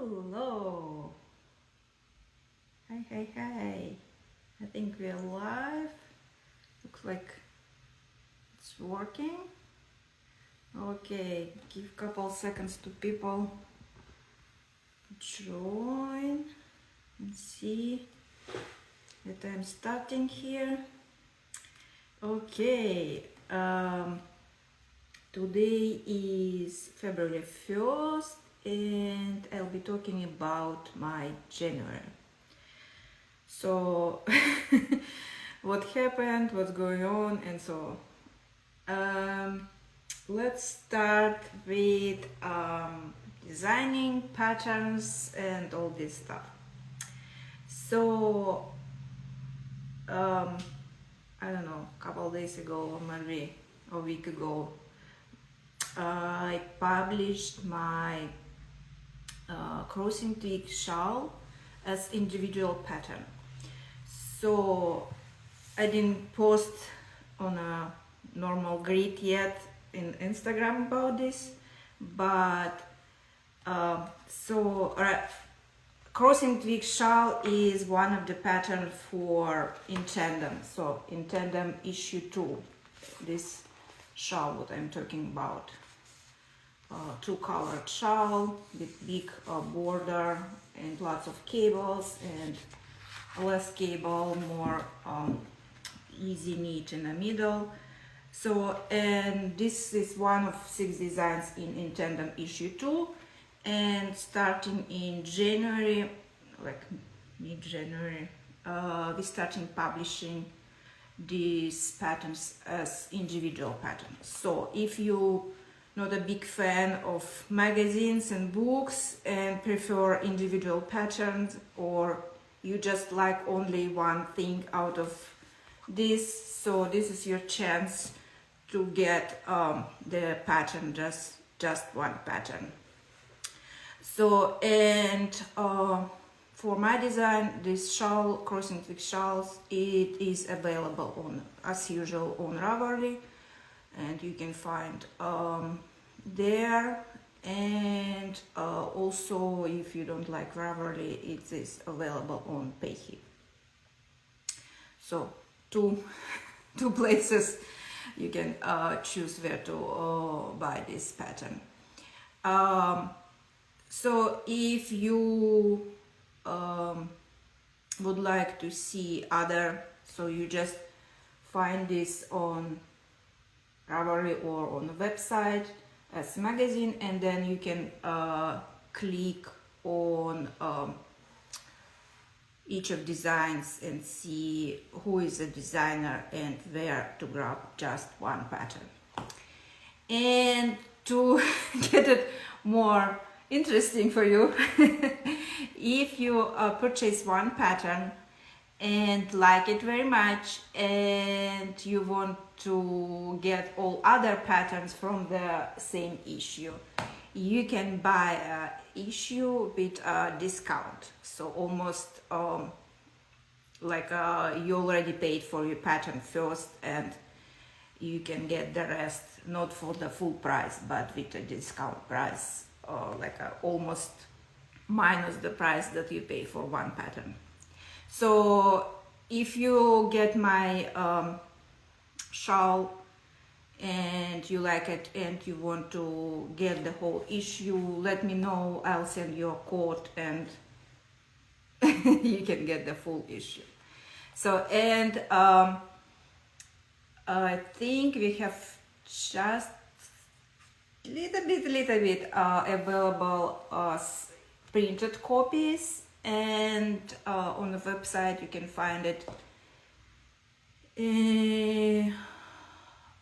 Hello. Hi. I think we're live. Looks like it's working. Okay, give a couple seconds to people join and see that I'm starting here. Okay, today is February 1st and I'll be talking about my January. So what happened, what's going on, and so let's start with designing patterns and all this stuff. So I don't know, a couple of days ago or maybe a week ago, I published my crossing twig shawl as individual pattern. So I didn't post on a normal grid yet in Instagram about this, but crossing twig shawl is one of the patterns for in tandem. So in tandem issue 2, this shawl what I'm talking about, two-colored shawl with big border and lots of cables and less cable, more easy knit in the middle. So, and this is one of 6 designs in tandem issue 2, and starting in January, like mid-January, we starting publishing these patterns as individual patterns. So if you not a big fan of magazines and books and prefer individual patterns, or you just like only one thing out of this, so this is your chance to get the pattern, just one pattern. So, and for my design, this shawl, crossing twig shawls, it is available on, as usual, on Ravelry, and you can find there, and also if you don't like Ravelry, it is available on Payhip. So two places you can choose where to buy this pattern. So if you would like to see other, so you just find this on Ravelry or on the website as magazine, and then you can click on each of designs and see who is the designer and where to grab just one pattern. And to get it more interesting for you, if you purchase one pattern and like it very much and you want to get all other patterns from the same issue, you can buy an issue with a discount. So almost like you already paid for your pattern first and you can get the rest not for the full price but with a discount price, almost minus the price that you pay for one pattern. So if you get my shawl and you like it and you want to get the whole issue, let me know. I'll send you a code and you can get the full issue. So, and I think we have just little bit available printed copies, and on the website you can find it.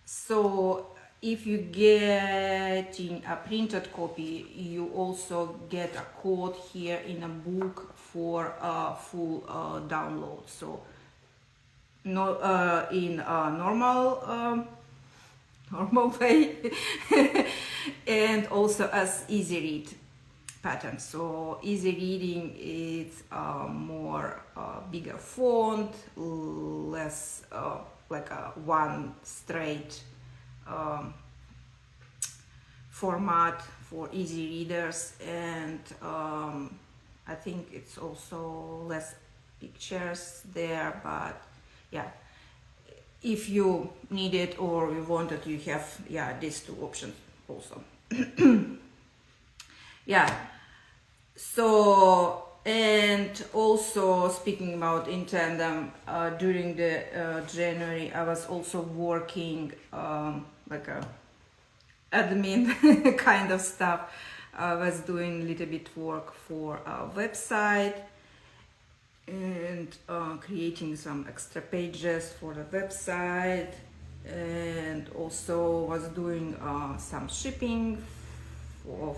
So if you getting a printed copy, you also get a code here in a book for a full download. So no, in a normal way and also as easy read pattern. So easy reading is more bigger font, less like a one straight format for easy readers, and think it's also less pictures there, but yeah, if you need it or you want it, you have, yeah, these two options also. Yeah, so, and also speaking about in tandem, during the January I was also working like a admin kind of stuff. I was doing a little bit work for a website and creating some extra pages for the website, and also was doing some shipping of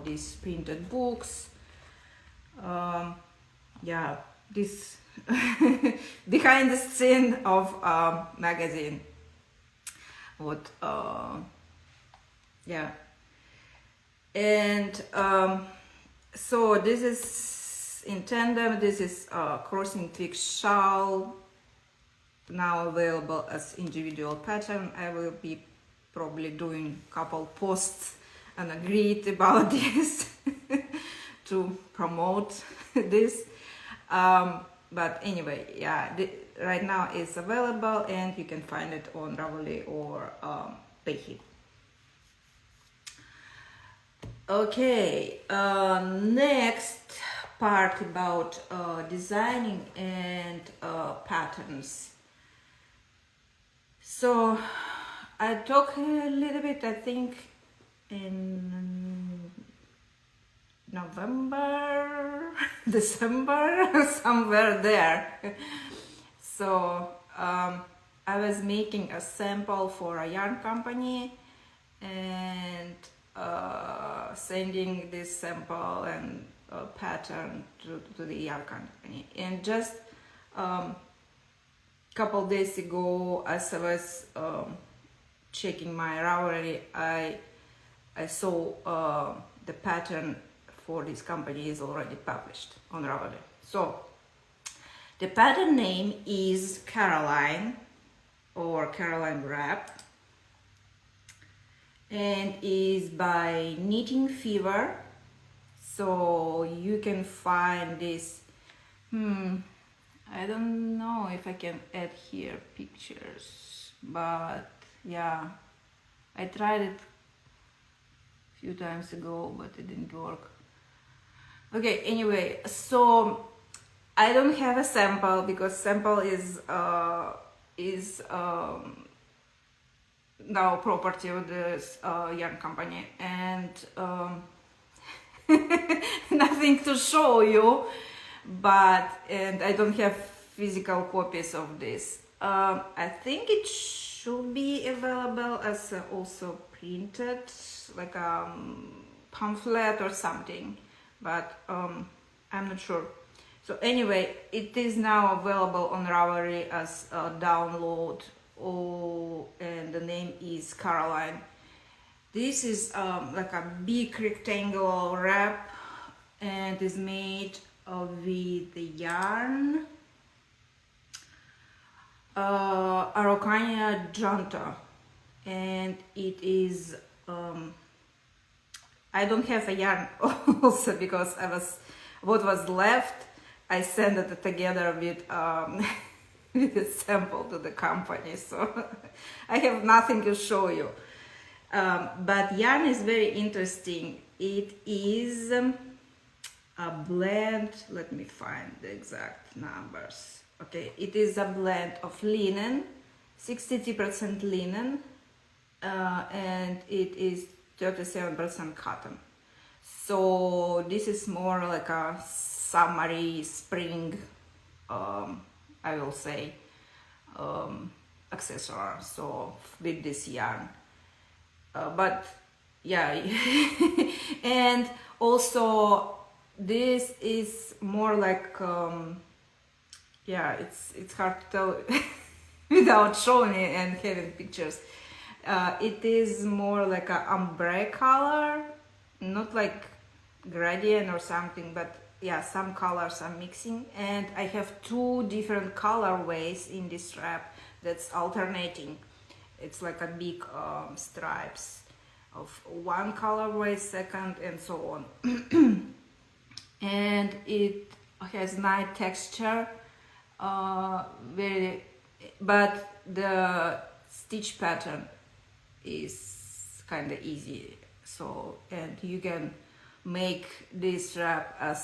these printed books. Yeah, this behind the scene of magazine. What yeah, and so this is in tandem. This is crossing twig shawl, now available as individual pattern. I will be probably doing couple posts and agreed about this to promote this, but anyway, yeah, right now it's available and you can find it on Ravelry or Payhip. Okay, next part about designing and patterns. So I talked a little bit, I think, in November, December, somewhere there. So I was making a sample for a yarn company and sending this sample and pattern to the yarn company. And just couple days ago, as I was checking my Ravelry, I saw the pattern for this company is already published on Ravelry. So the pattern name is Caroline or Caroline Wrap, and is by Knitting Fever. So you can find this. I don't know if I can add here pictures, but yeah, I tried it a few times ago, but it didn't work. Okay, anyway, so I don't have a sample because sample is now property of this yarn company, and nothing to show you, and I don't have physical copies of this. I think it should be available as also printed, like a pamphlet or something, but I'm not sure. So anyway, it is now available on Ravelry as a download. And the name is Caroline. This is like a big rectangular wrap and is made with the yarn Araucania Junta, and it is I don't have a yarn also because what was left I sent it together with with a sample to the company, so I have nothing to show you. But yarn is very interesting. It is a blend, let me find the exact numbers. Okay, it is a blend of linen, 63% linen, and it is 37% cotton. So this is more like a summery spring, I will say, accessory, so with this yarn. But yeah, and also this is more like yeah, it's hard to tell without showing it and having pictures. It is more like a ombre color, not like gradient or something, but yeah, some colors are mixing, and I have two different colorways in this wrap that's alternating. It's like a big stripes of one colorway, second, and so on. and it has nice texture, but the stitch pattern is kind of easy. So, and you can make this wrap as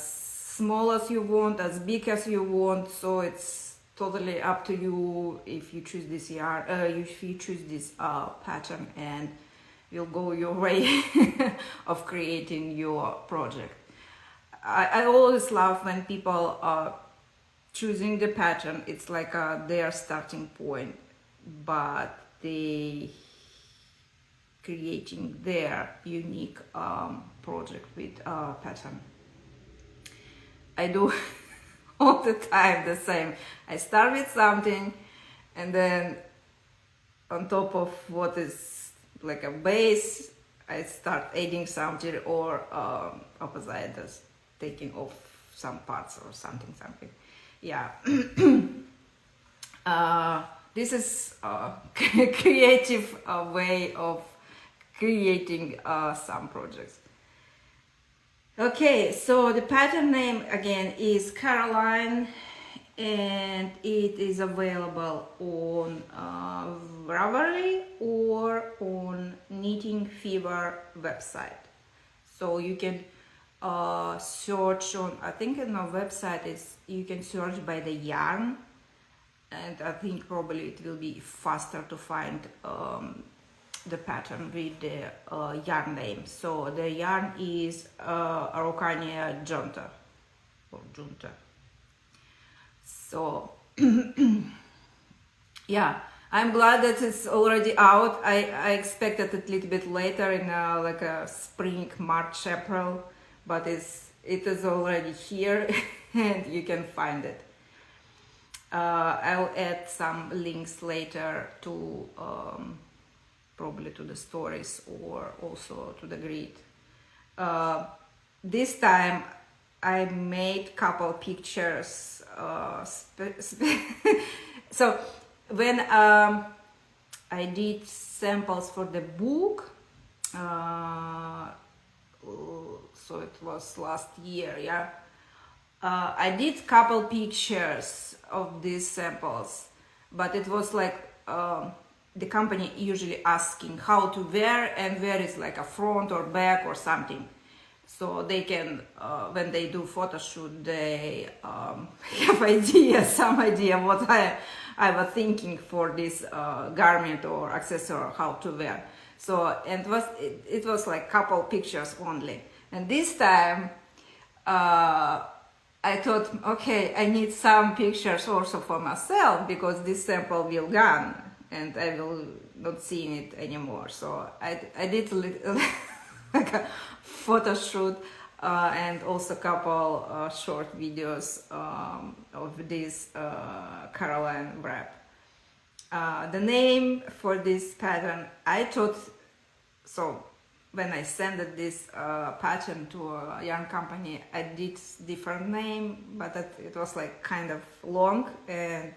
small as you want, as big as you want, so it's totally up to you if you choose this yarn, if you choose this pattern, and you'll go your way of creating your project. I always love when people are choosing the pattern. It's like their starting point, but they creating their unique project with pattern. I do all the time the same. I start with something, and then on top of what is like a base, I start adding something, or opposite, just taking off some parts or something. Yeah. This is a creative way of creating some projects. Okay, so the pattern name again is Caroline, and it is available on Ravelry or on Knitting Fever website. So you can search on, I think on our website is, you can search by the yarn, and I think probably it will be faster to find the pattern with the yarn name. So the yarn is Araucania Junta or Junta. So yeah, I'm glad that it's already out. I expected it a little bit later in like a spring, March, April, but it is already here and you can find it. I'll add some links later to probably to the stories or also to the grid. This time I made couple pictures. So when I did samples for the book, so it was last year, yeah. I did couple pictures of these samples, but it was like the company usually asking how to wear and where is like a front or back or something. So they can, when they do photo shoot, they have some idea what I was thinking for this garment or accessory, how to wear. So, and it was like couple pictures only. And this time, I thought, okay, I need some pictures also for myself because this sample will gone and I will not see it anymore. So I did a little like a photo shoot and also a couple short videos of this Caroline wrap. The name for this pattern, I thought, so when I sent this pattern to a yarn company, I did different name, but it was like kind of long, and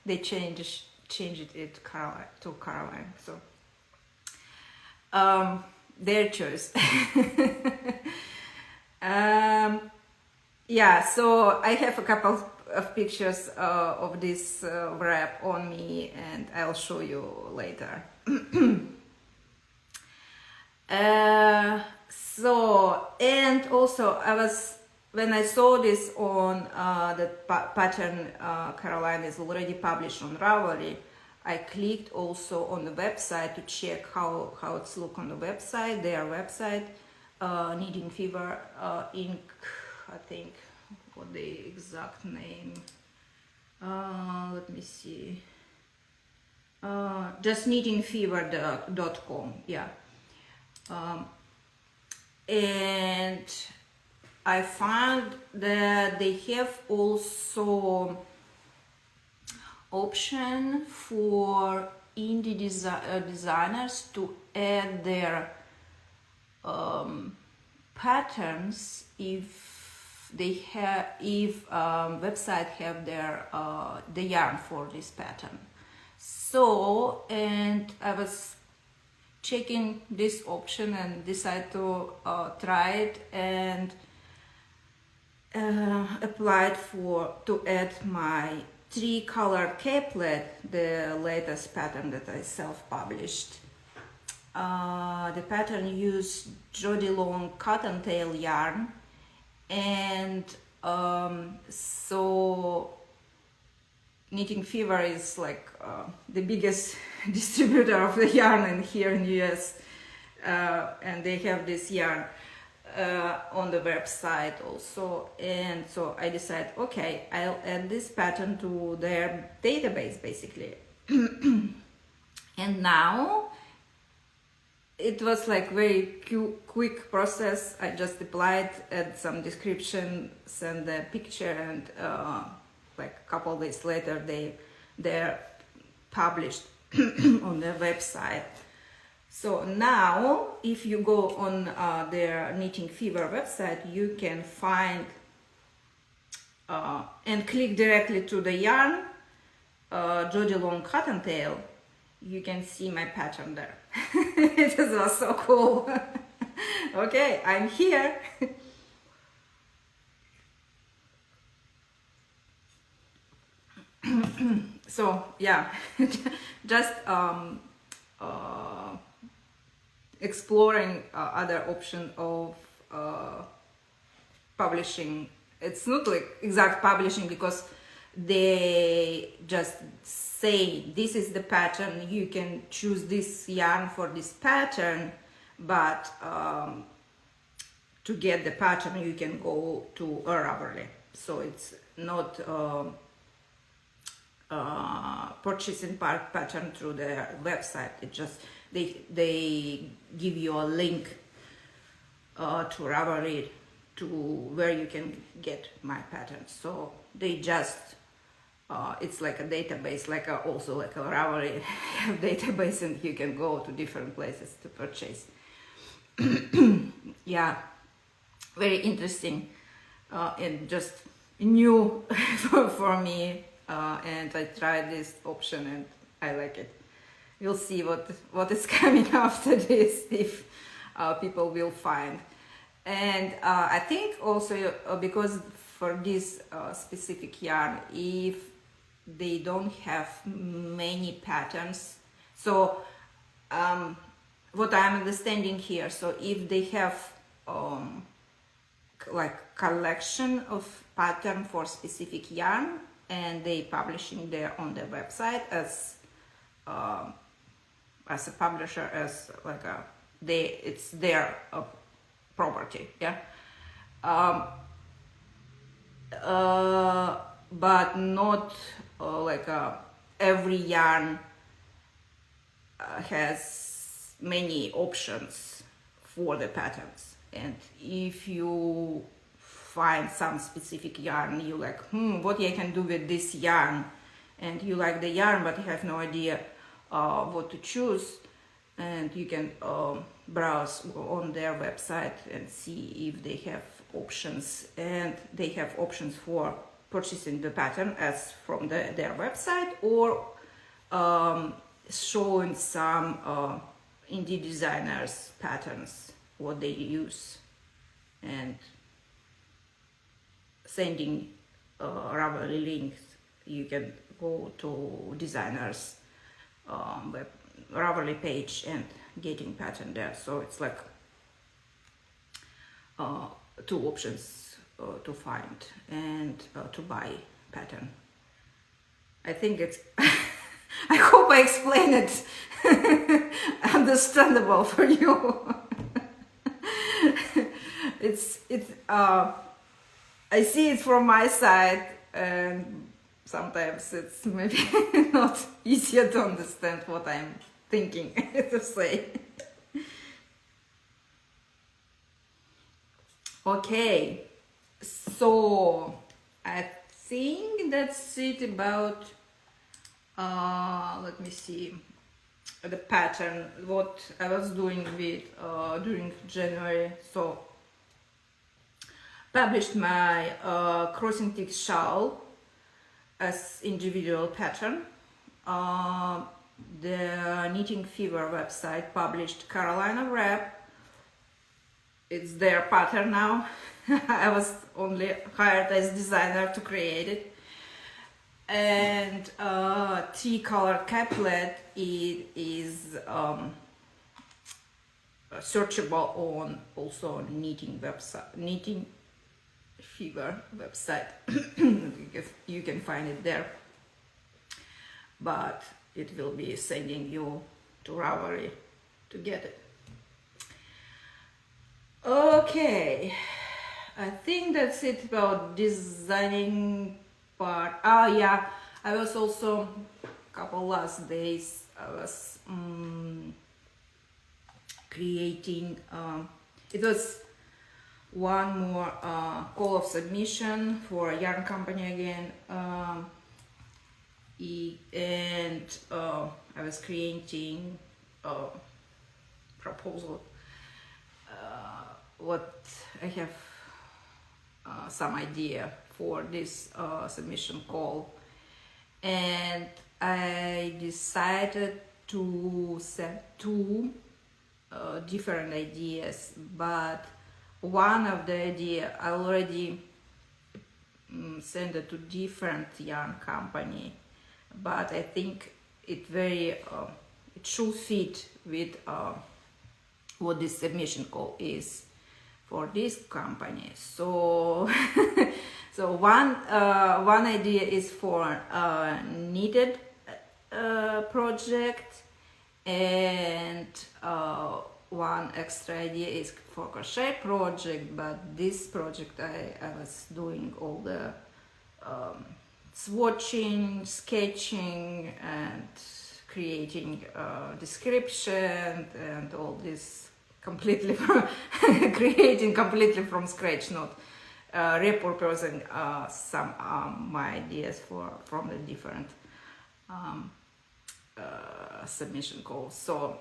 they changed it to Caroline. So their choice. Yeah, so I have a couple of pictures of this wrap on me, and I'll show you later. So, and also when I saw this on the pattern Caroline is already published on Ravelry, I clicked also on the website to check how it's look on the website, their website, Knitting Fever Inc. I think what the exact name. Let me see. Just knittingfever.com. Yeah. And I found that they have also option for indie designers to add their patterns if they have, if website have their the yarn for this pattern. So, and I was checking this option and decided to try it, and applied to add my 3-color caplet, the latest pattern that I self-published. The pattern used Jody Long cottontail yarn, and so Knitting Fever is like the biggest distributor of the yarn in here in the US, and they have this yarn on the website also, and so I decided, okay, I'll add this pattern to their database basically. And now it was like very quick process. I just applied, add some description, send the picture, and like a couple of days later they're published on their website. So now if you go on their Knitting Fever website, you can find and click directly to the yarn, Jody Long Cottontail. You can see my pattern there. It was so cool. Okay, I'm here. So yeah, just exploring other option of publishing. It's not like exact publishing, because they just say this is the pattern, you can choose this yarn for this pattern, but to get the pattern you can go to a Ravelry. So it's not purchasing pattern through their website. It just they give you a link to Ravelry, to where you can get my patterns. So they just it's like a database, like also like a Ravelry database, and you can go to different places to purchase. Yeah, very interesting and just new for me, and I tried this option and I like it. We'll see what is coming after this, if people will find. And I think also because for this specific yarn, if they don't have many patterns, so what I'm understanding here, so if they have like collection of pattern for specific yarn, and they publishing there on their website as a publisher, as like it's their property, yeah. But not like every yarn has many options for the patterns. And if you find some specific yarn, you like, what I can do with this yarn, and you like the yarn but you have no idea what to choose, and you can browse on their website and see if they have options, and they have options for purchasing the pattern as from their website, or showing some indie designers patterns, what they use, and sending Ravelry links. You can go to designers Ravelry page and getting pattern there. So it's like 2 options to find and to buy pattern. I think it's I hope I explained it understandable for you. it's I see it from my side, and sometimes it's maybe not easier to understand what I'm thinking to say. Okay, so I think that's it about let me see the pattern, what I was doing with during January. So published my crossing tick shawl as individual pattern. The Knitting Fever website published Carolina wrap it's their pattern now. I was only hired as designer to create it. And three-color caplet, it is searchable on also knitting website, knitting fever website. You can find it there, but it will be sending you to Ravelry to get it. Okay, I think that's it about designing part. Oh yeah, I was also couple last days I was creating, it was one more call of submission for a yarn company again, and I was creating a proposal. What I have some idea for this submission call, and I decided to send two different ideas, but one of the idea I already sent it to different yarn company, but I think it very it should fit with what this submission call is for this company. So so one idea is for knitted project, and one extra idea is for crochet project. But this project I was doing all the swatching, sketching, and creating description and all this completely from creating completely from scratch, not repurposing some my ideas from the different submission calls. So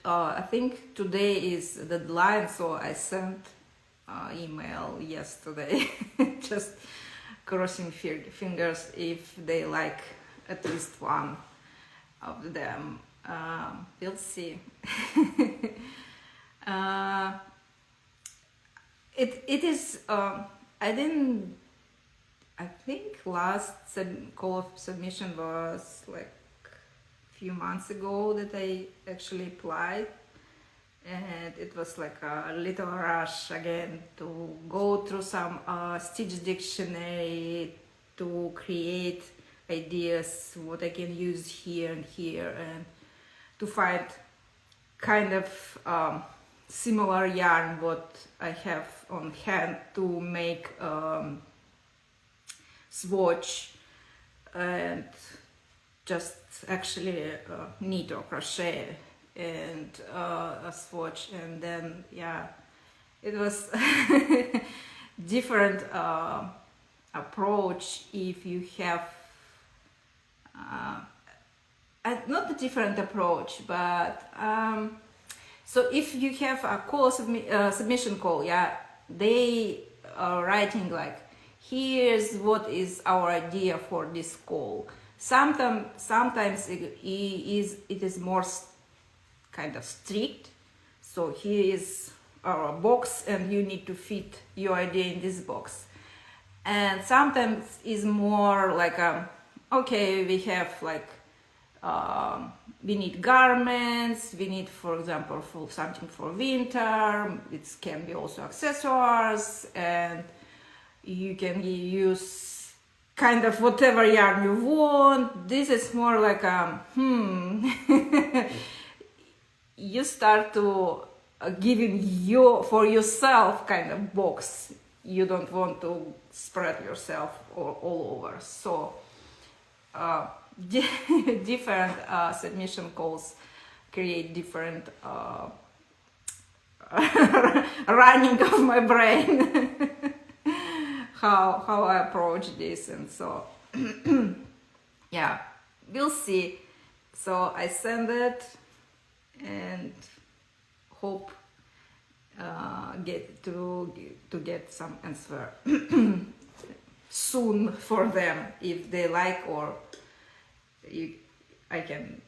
I think today is the deadline, so I sent email yesterday just crossing fingers if they like at least one of them. We'll see. It is I think last call of submission was like a few months ago that I actually applied, and it was like a little rush again to go through some stitch dictionary to create ideas what I can use here and here, and to find kind of similar yarn what I have on hand to make swatch and just actually knit or crochet and a swatch. And then yeah, it was different approach if you have not a different approach, but so if you have a call submission call, yeah, they are writing like, here's what is our idea for this call. Sometimes it is more kind of strict. So here is our box, and you need to fit your idea in this box. And sometimes is more like okay, we have like we need garments, we need, for example, for something for winter. It can be also accessories, and you can use kind of whatever yarn you want. This is more like you start to giving you for yourself kind of box. You don't want to spread yourself all over. So different submission calls create different running of my brain. how I approach this, and so yeah, we'll see. So I send it and hope get some answer soon for them if they like, or I can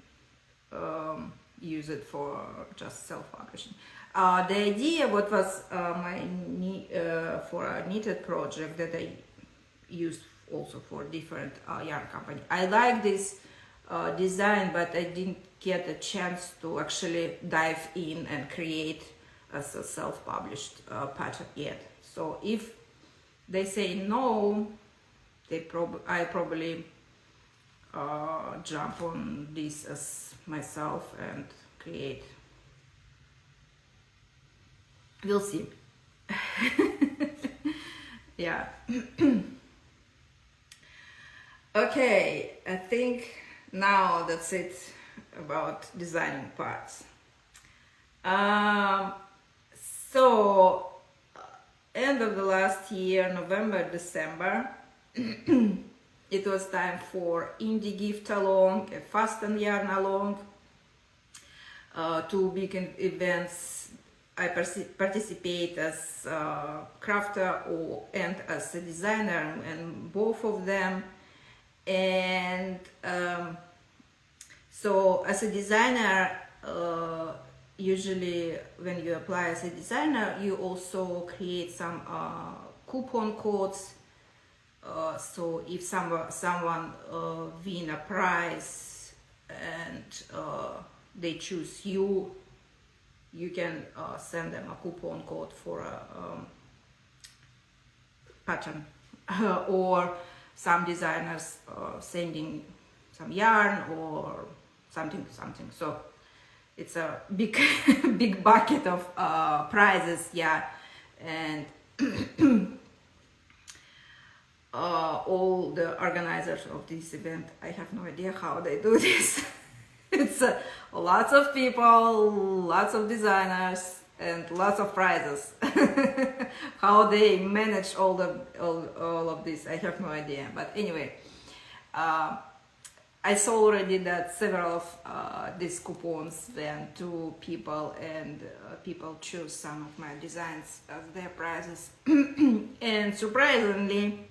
use it for just self-publishing. The idea, what was for a knitted project that I used also for different yarn company. I like this design, but I didn't get a chance to actually dive in and create as a self-published pattern yet. So if they say no, I probably jump on this as myself and create. We'll see. Yeah. Okay, I think now that's it about designing parts. So end of the last year, November, December, it was time for indie gift along, a fasten yarn along, two big events. I participate as a crafter and as a designer, and both of them. And so as a designer, usually when you apply as a designer, you also create some coupon codes. So if someone win a prize and they choose you, you can send them a coupon code for a pattern. Or some designers sending some yarn or something. So it's a big big bucket of prizes, yeah. And all the organizers of this event, I have no idea how they do this. It's lots of people, lots of designers, and lots of prizes. How they manage all of this, I have no idea. But anyway, I saw already that several of these coupons went to people, and people choose some of my designs as their prizes. And surprisingly,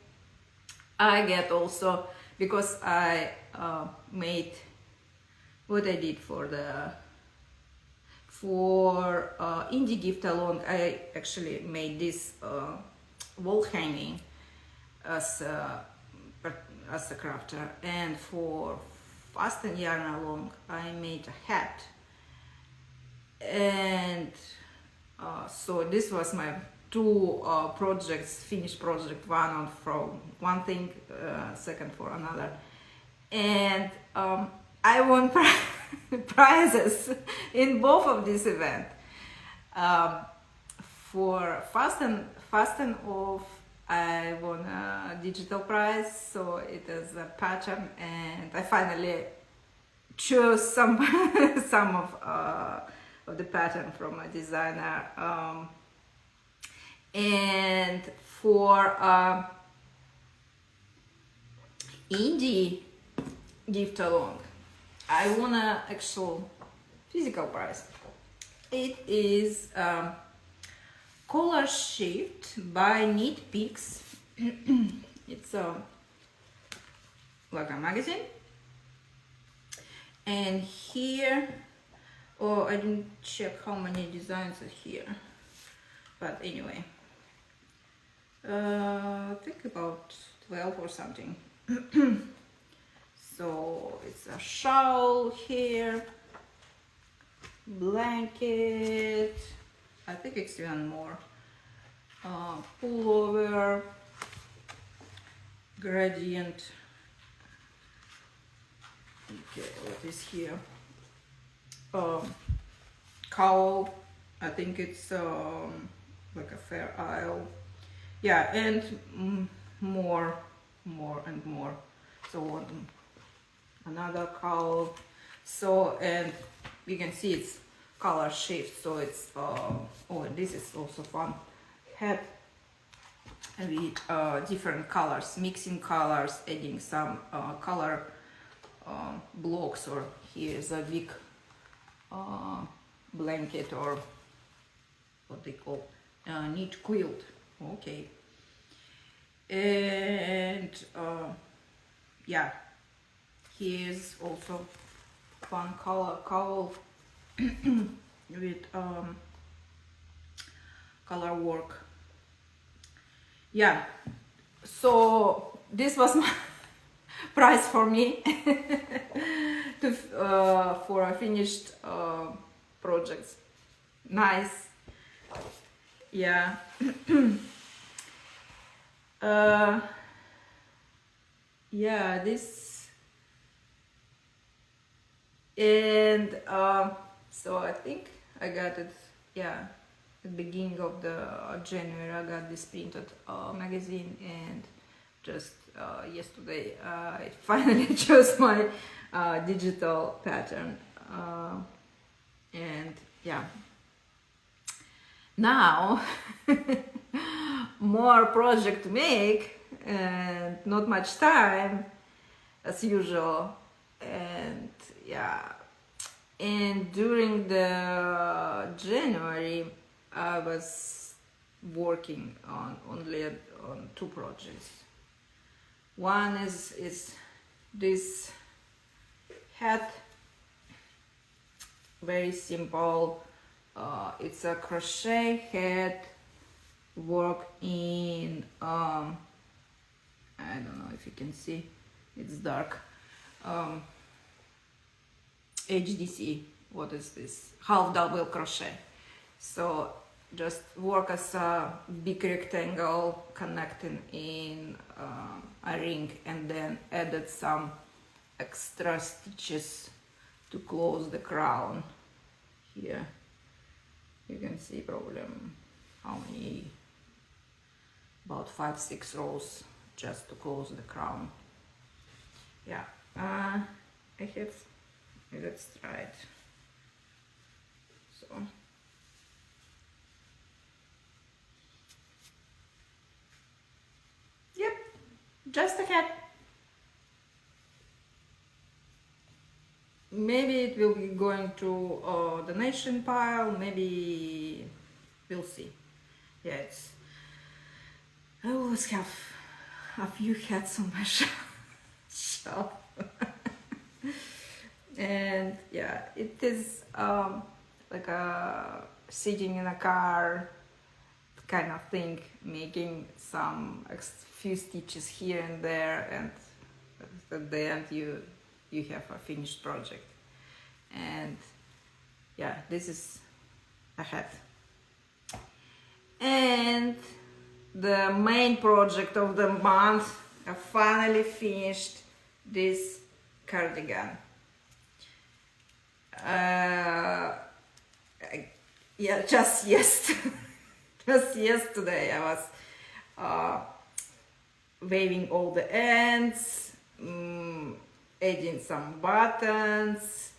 I get also, because I made what I did for indie gift along. I actually made this wall hanging as a crafter, and for fasten yarn along I made a hat. And so this was my two projects, finished project, one from one thing, second for another. And I won prizes in both of these events. For fasten off, I won a digital prize, so it is a pattern, and I finally chose some of the pattern from a designer. And for indie gift along, I won an actual physical prize. It is collar shift by Knit Picks. It's like a magazine. And here, I didn't check how many designs are here, but anyway, I think about 12 or something. So it's a shawl here, blanket, I think it's even more, pullover, gradient. Okay, what is here? Cowl, I think it's like a Fair Isle. Yeah, and more and more. So another cowl. So, and you can see it's color shift, so it's this is also fun. Hat with different colors, mixing colors, adding some color blocks, or here's a big blanket, or what they call knit quilt. Okay. And yeah, here's also fun color cowl with color work. Yeah, so this was my prize for me to for a finished project. Nice. Yeah. Yeah, this, and so I think I got it, yeah, at the beginning of the January. I got this printed magazine, and just yesterday I finally chose my digital pattern, and yeah, now more project to make and not much time as usual. And yeah, and during the January I was working on only on two projects. One is this hat, very simple. It's a crochet hat, work in I don't know if you can see, it's dark, HDC, what is this, half double crochet. So just work as a big rectangle connecting in a ring, and then added some extra stitches to close the crown. Here you can see probably how many, about 5-6 rows just to close the crown. Yeah, I have, let's try it. So yep, just a hat. Maybe it will be going to donation pile, maybe we'll see. Yeah, it's, I always have a few hats on my shelf. And yeah, it is like a sitting in a car kind of thing, making some few stitches here and there, and at the end you have a finished project. And yeah, this is a hat. And the main project of the month, I finally finished this cardigan. Yeah, just yesterday, just yesterday I was waving all the ends, adding some buttons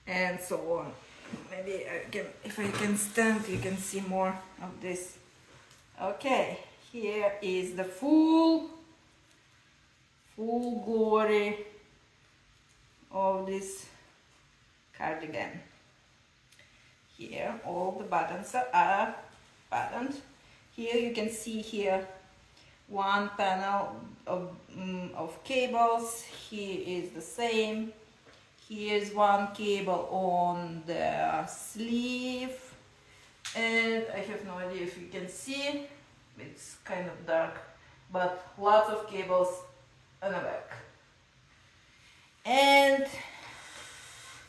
and so on. Maybe I can, if I can stand, you can see more of this. Okay, here is the full glory of this cardigan. Here all the buttons are buttoned. Here you can see here one panel of cables. Here is the same. Here's one cable on the sleeve, and I have no idea if you can see, it's kind of dark, but lots of cables on the back. And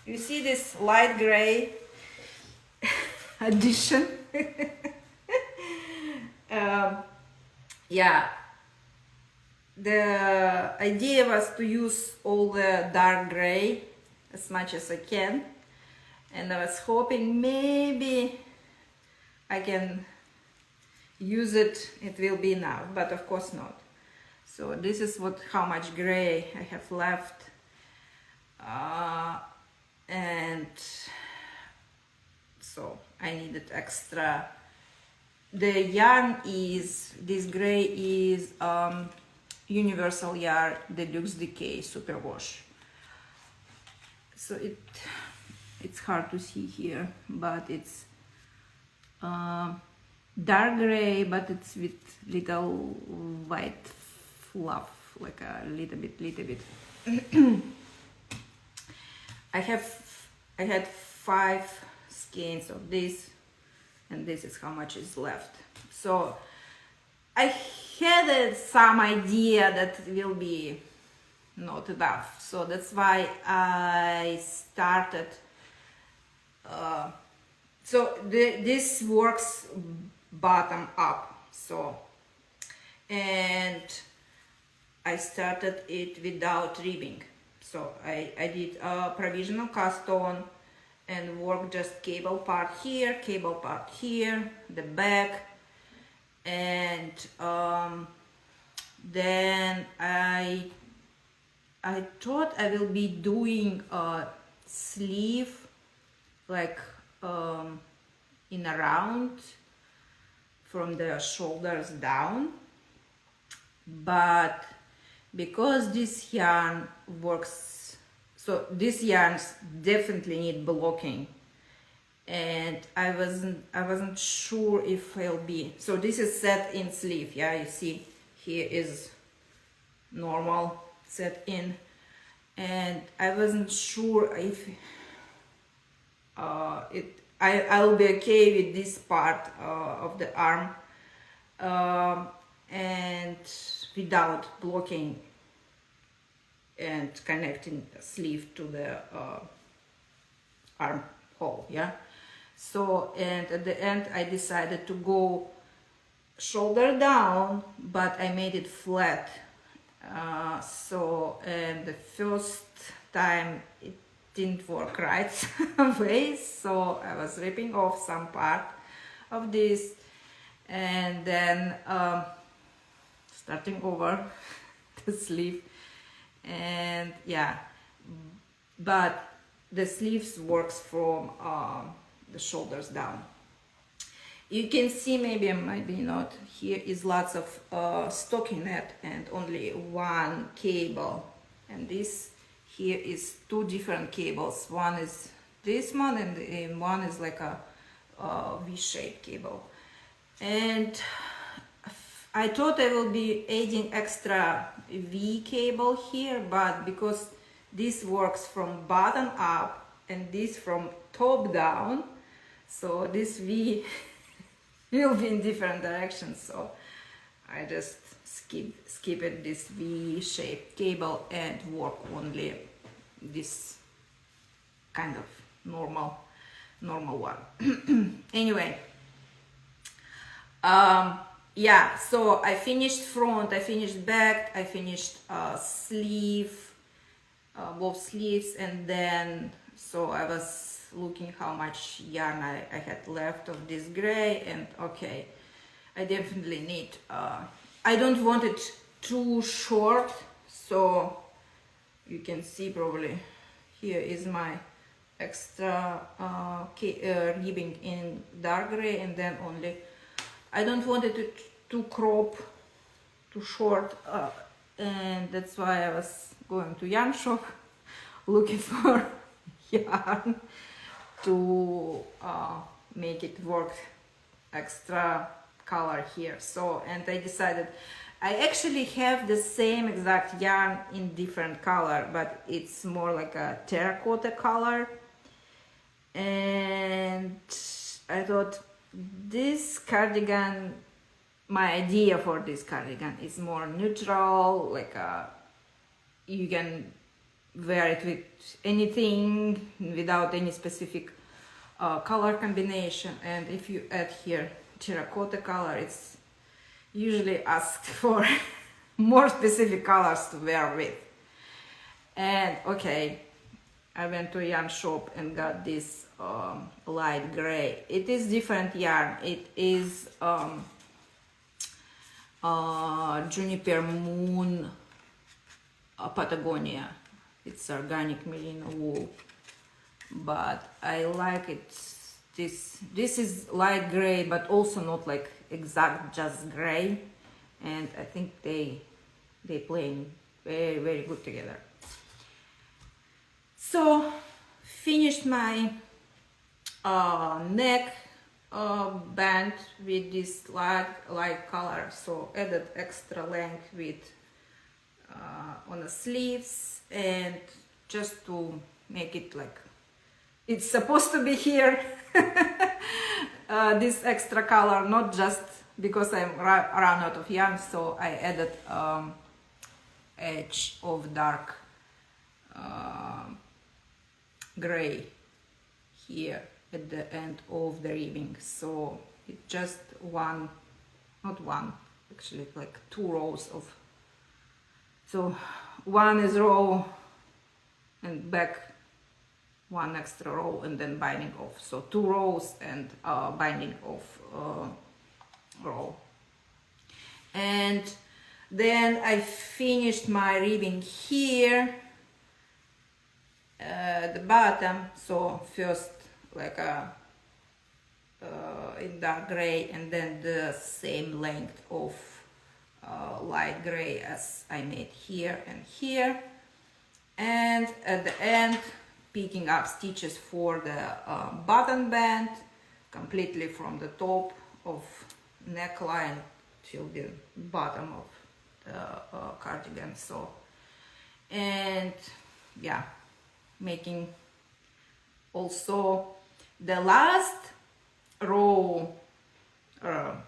you see this light gray addition. Yeah, the idea was to use all the dark gray as much as I can, and I was hoping maybe I can use it, it will be enough, but of course not. So this is how much gray I have left, and so I needed extra. The yarn is, this gray is Universal Yarn Deluxe Decay Superwash. So it's hard to see here, but it's dark gray, but it's with little white fluff, like a little bit. I had 5 skeins of this, and this is how much is left. So I had some idea that it will be not enough, so that's why I started. This works bottom up, so, and I started it without ribbing. So I did a provisional cast on and work just cable part here, the back, and then I thought I will be doing a sleeve like in a round from the shoulders down, but because this yarn works, so these yarns definitely need blocking, and I wasn't sure if I'll be, so this is set in sleeve, yeah, you see here is normal set in, and I wasn't sure if I'll be okay with this part of the arm and without blocking and connecting the sleeve to the armhole, yeah. So, and at the end I decided to go shoulder down, but I made it flat. So, and the first time it didn't work right way, so I was ripping off some part of this and then starting over the sleeve, and yeah, but the sleeves works from the shoulders down. You can see, maybe not, here is lots of stockinette and only one cable, and this here is two different cables. One is this one, and one is like a V-shaped cable. And I thought I will be adding extra V cable here, but because this works from bottom up and this from top down, so this V will be in different directions, so I just skipped this V-shaped cable and work only this kind of normal one. Anyway, yeah, so I finished front, I finished back, I finished sleeve, both sleeves, and then so I was looking how much yarn I had left of this gray, and okay, I definitely need I don't want it too short, so you can see probably here is my extra ribbing in dark gray, and then only I don't want it to crop too short, and that's why I was going to yarn shop looking for yarn to make it work extra color here. So, and I decided I actually have the same exact yarn in different color, but it's more like a terracotta color, and I thought this cardigan, my idea for this cardigan is more neutral, like you can wear it with anything without any specific color combination, and if you add here terracotta color, it's usually asked for more specific colors to wear with. And okay, I went to a yarn shop and got this light gray. It is different yarn. It is Juniper Moon Patagonia. It's organic merino wool, but I like it. This is light gray, but also not like exact just gray, and I think they play very, very good together. So finished my neck band with this light color, so added extra length with on the sleeves, and just to make it like it's supposed to be here. This extra color, not just because I'm run out of yarn, so I added edge of dark gray here at the end of the ribbing. So it's just one, not one, actually like 2 rows of, so one is row and back 1 extra row and then binding off, so 2 rows and binding off row. And then I finished my ribbing here at the bottom, so first like a in dark gray and then the same length of light gray as I made here and here, and at the end picking up stitches for the button band completely from the top of neckline till the bottom of the cardigan. So, and yeah, making also the last row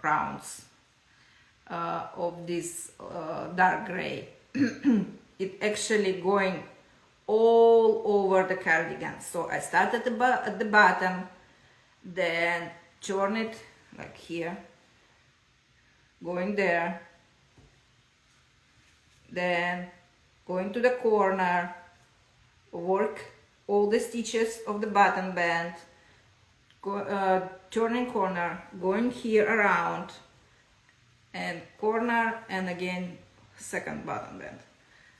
rounds of this dark gray. It actually going all over the cardigan. So I start at the bottom, then turn it like here, going there, then going to the corner, work all the stitches of the button band, turning corner, going here around, and corner, and again second button band.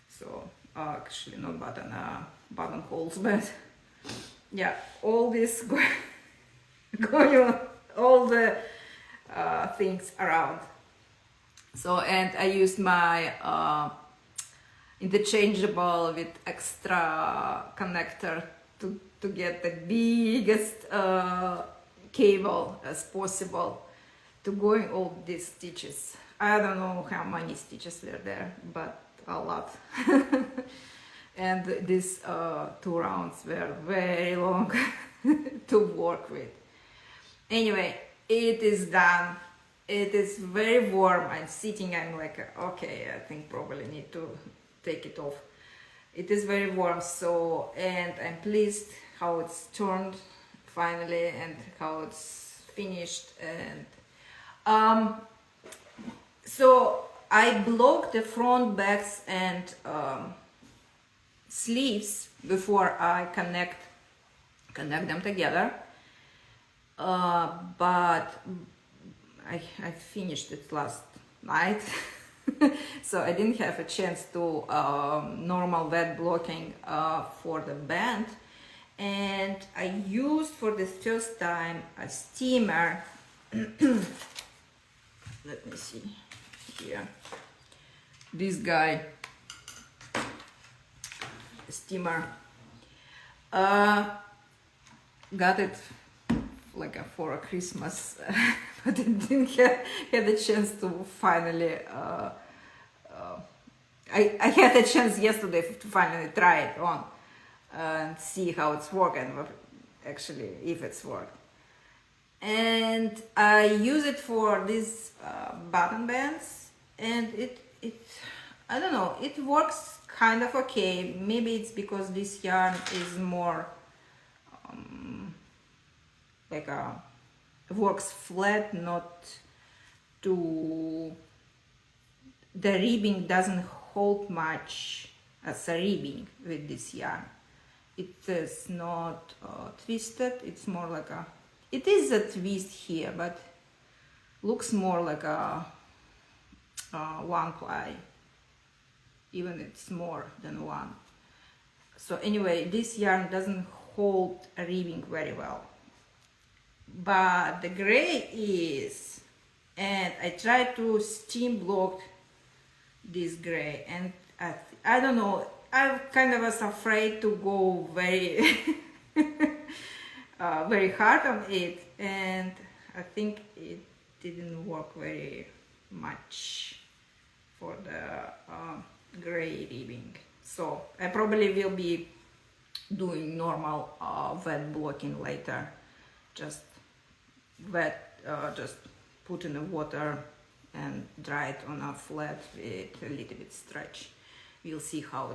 So actually not buttonholes, but yeah, all this going on, all the things around. So, and I used my interchangeable with extra connector to get the biggest cable as possible to going all these stitches. I don't know how many stitches were there, but a lot. And these 2 rounds were very long to work with. Anyway, it is done. It is very warm. I'm sitting, I'm like, okay, I think probably need to take it off. It is very warm, so, and I'm pleased how it's turned finally and how it's finished. And so I blocked the front, backs and sleeves before I connect them together, but I finished it last night. So I didn't have a chance to normal wet blocking for the band, and I used for the first time a steamer. Let me see here, this guy, steamer, got it like for a Christmas, but I didn't had a chance to finally I had a chance yesterday to finally try it on and see how it's working, actually if it's worked. And I use it for these button bands, and it I don't know, it works kind of okay. Maybe it's because this yarn is more like works flat, not to, the ribbing doesn't hold much as a ribbing with this yarn. It is not twisted, it's more like a, it is a twist here, but looks more like a one ply, even it's more than one. So anyway, this yarn doesn't hold a ribbing very well, but the gray is, and I tried to steam block this gray, and I don't know, I kind of was afraid to go very very hard on it, and I think it didn't work very much for the gray ribbing. So I probably will be doing normal wet blocking later. Just wet, just put in the water and dry it on a flat with a little bit stretch. We'll see how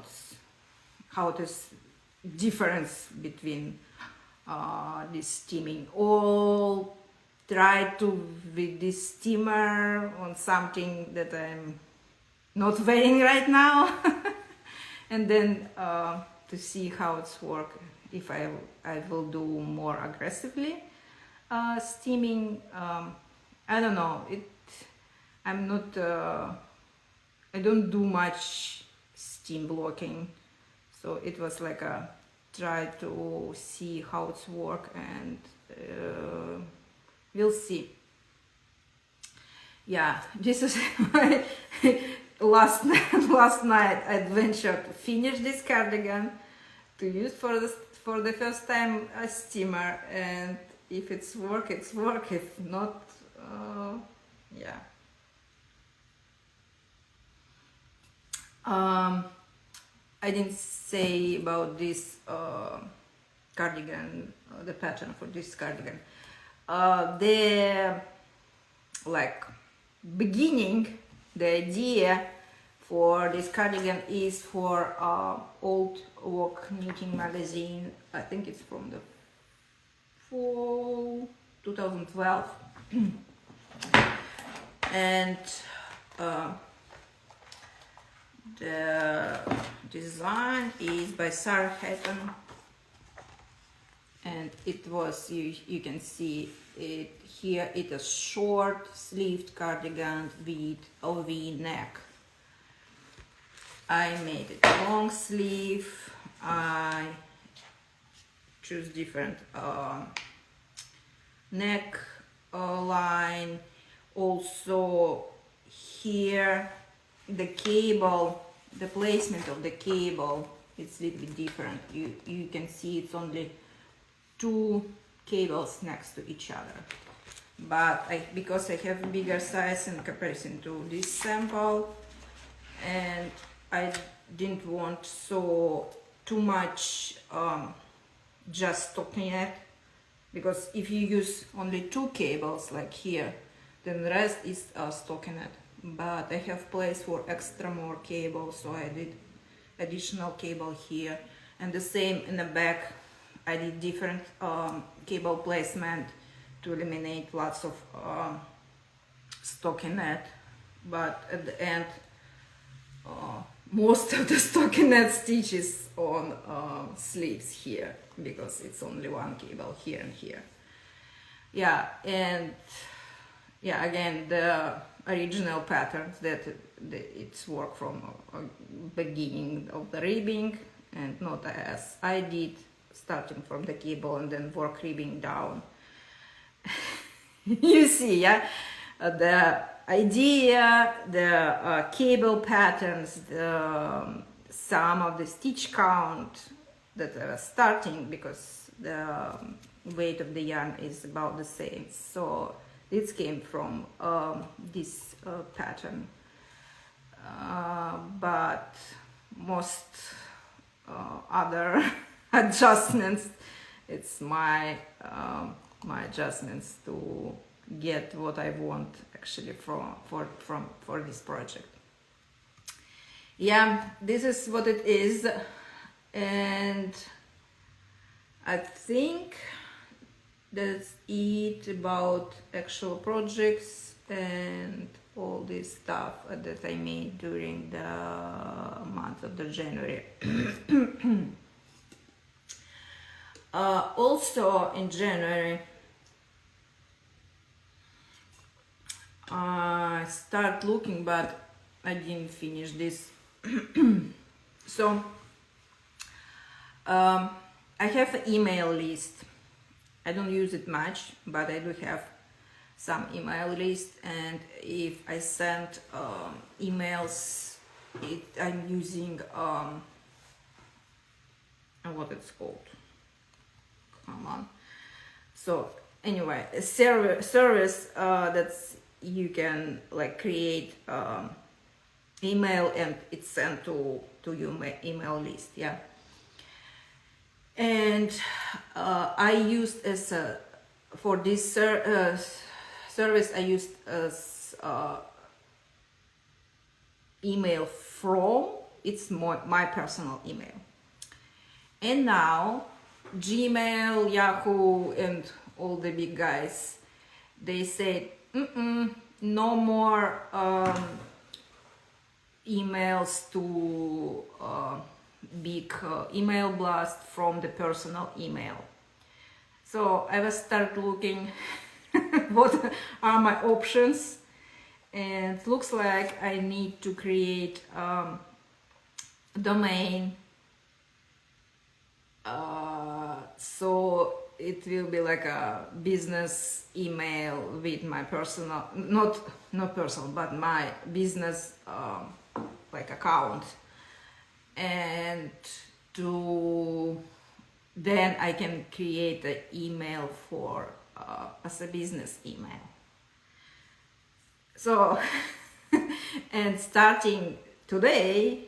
it is difference between this steaming. All try to with this steamer on something that I'm not wearing right now, and then to see how it's work. If I will do more aggressively steaming. I don't know. I'm not. I don't do much steam blocking, so it was like a try to see how it's work, and we'll see. Yeah, this is my last night adventure to finish this cardigan, to use for the first time a steamer, and if it's work, it's work. If not, yeah. I didn't say about this cardigan, the pattern for this cardigan. The like beginning, the idea for this cardigan is for old work knitting magazine. I think it's from the fall 2012, and the design is by Sarah Hatton, and it was, you can see it here, it is short sleeved cardigan with a V-neck. I made it long sleeve. I choose different neck line. Also here the cable, the placement of the cable, it's a little bit different. You can see it's only 2 cables next to each other, but because I have a bigger size in comparison to this sample, and I didn't want too much just stockinette, because if you use only 2 cables like here, then the rest is stockinette. But I have place for extra more cable, so I did additional cable here, and the same in the back. I did different cable placement to eliminate lots of stockinette, but at the end most of the stockinette stitches on sleeves here, because it's only 1 cable here and here. Yeah, and yeah, again, the original patterns that it's work from beginning of the ribbing, and not as I did, starting from the cable and then work ribbing down. You see, yeah, the idea, the cable patterns, some of the stitch count that I was starting, because the weight of the yarn is about the same. So this came from this pattern, but most other adjustments, it's my adjustments to get what I want actually for this project. Yeah, this is what it is, and I think that's it about actual projects and all this stuff that I made during the month of the January. Also in January I start looking, but I didn't finish this. So I have an email list. I don't use it much, but I do have some email list, and if I send emails, I'm using what it's called, come on. So anyway, a service that's you can like create email, and it's sent to your email list. Yeah, And I used as a, for this service, I used as email from, it's my personal email. And now Gmail, Yahoo, and all the big guys, they said, no more emails to big email blast from the personal email. So I was start looking what are my options, and it looks like I need to create domain, so it will be like a business email with my personal, not personal, but my business like account, and then I can create an email for as a business email. So and starting today,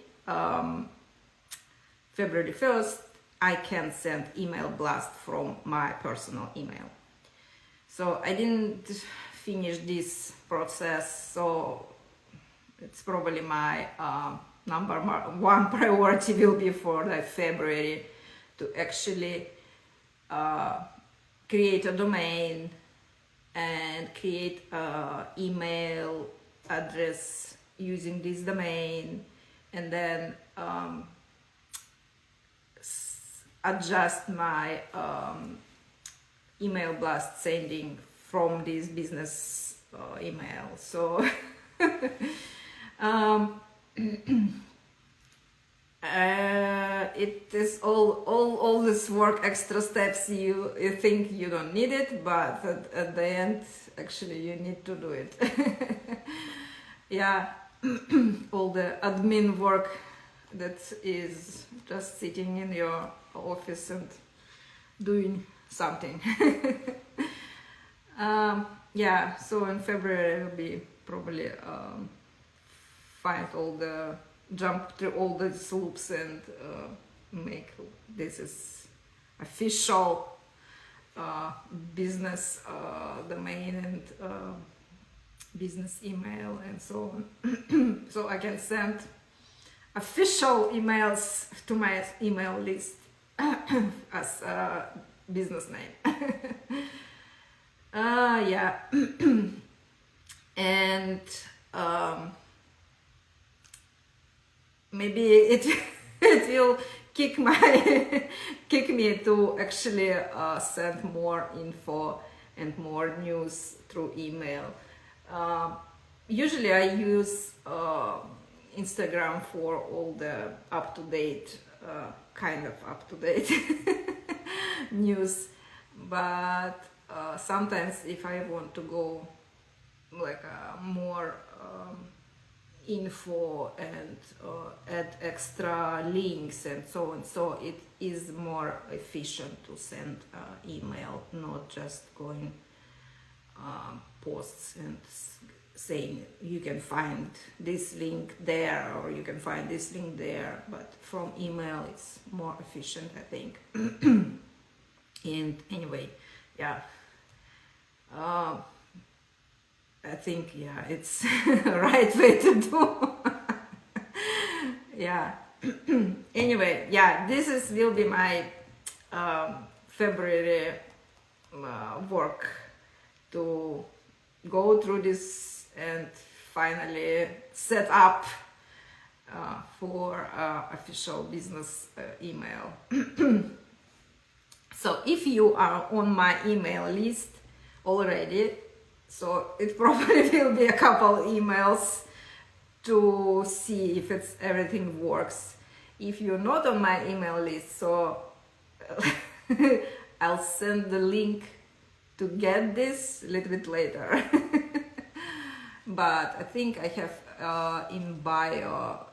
February 1st, I can send email blast from my personal email. So I didn't finish this process, so it's probably my number one priority will be for like February to actually create a domain and create an email address using this domain, and then adjust my email blast sending from this business email. So it is all this work, extra steps, you think you don't need it, but at the end actually you need to do it. Yeah. All the admin work that is just sitting in your office and doing something. Yeah, so in February will be probably jump through all these loops and make this is official business domain and business email and so on. So I can send official emails to my email list as a business name. Yeah. And maybe it will kick me to actually send more info and more news through email. Usually I use Instagram for all the up-to-date, kind of up-to-date news, but sometimes if I want to go like more info and add extra links and so on, so it is more efficient to send email, not just going posts and saying you can find this link there or you can find this link there, but from email it's more efficient, I think. And anyway, yeah, I think, yeah, it's the right way to do. Yeah. Anyway, yeah, this will be my February work, to go through this and finally set up for official business email. So if you are on my email list already, so it probably will be a couple emails to see if everything works. If you're not on my email list, so I'll send the link to get this a little bit later. But I think I have in bio,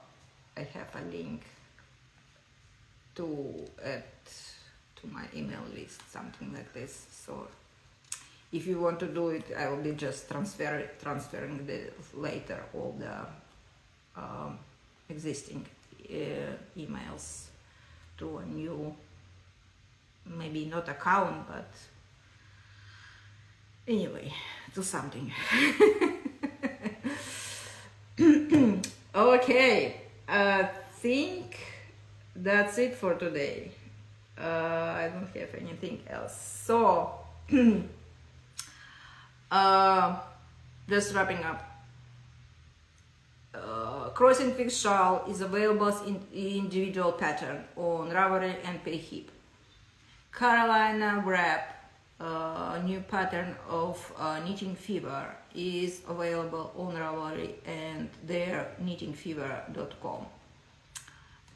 I have a link to add to my email list, something like this. So if you want to do it, I will be just transferring later all the existing emails to a new maybe not account, but anyway, do something. Okay, I think that's it for today. I don't have anything else. So, just wrapping up. Crossing fixed shawl is available in individual pattern on Ravelry and Payhip. Carolina wrap, new pattern of Knitting Fever, is available on Ravelry and their knittingfever.com.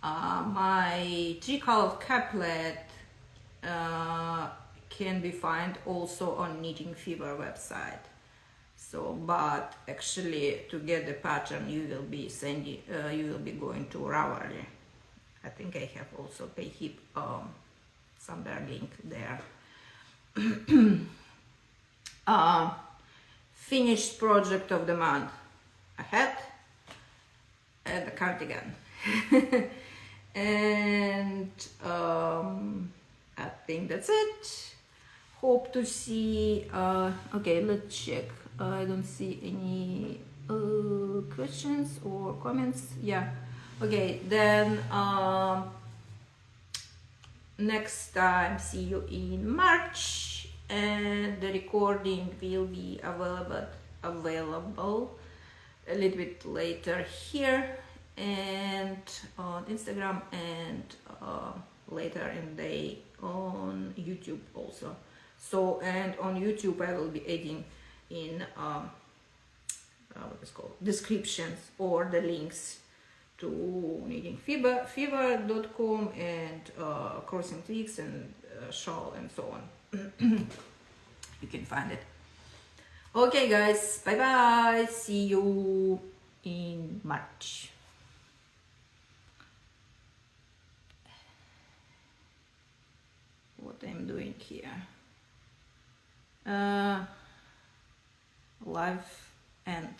My tricolor caplet can be found also on Knitting Fever website. So, but actually, to get the pattern, you will be going to Ravelry. I think I have also Payhip somewhere link there. Finished project of the month: a hat and a cardigan. And I think that's it. Hope to see. Okay, let's check. I don't see any questions or comments. Yeah. Okay, then next time, see you in March, and the recording will be available a little bit later here and on Instagram, and later in the day on YouTube also. So, and on YouTube I will be adding in what is called descriptions or the links to knittingfever.com and crossing twigs and shawl and so on. You can find it. Okay guys, bye bye, see you in March. What I'm doing here, live end.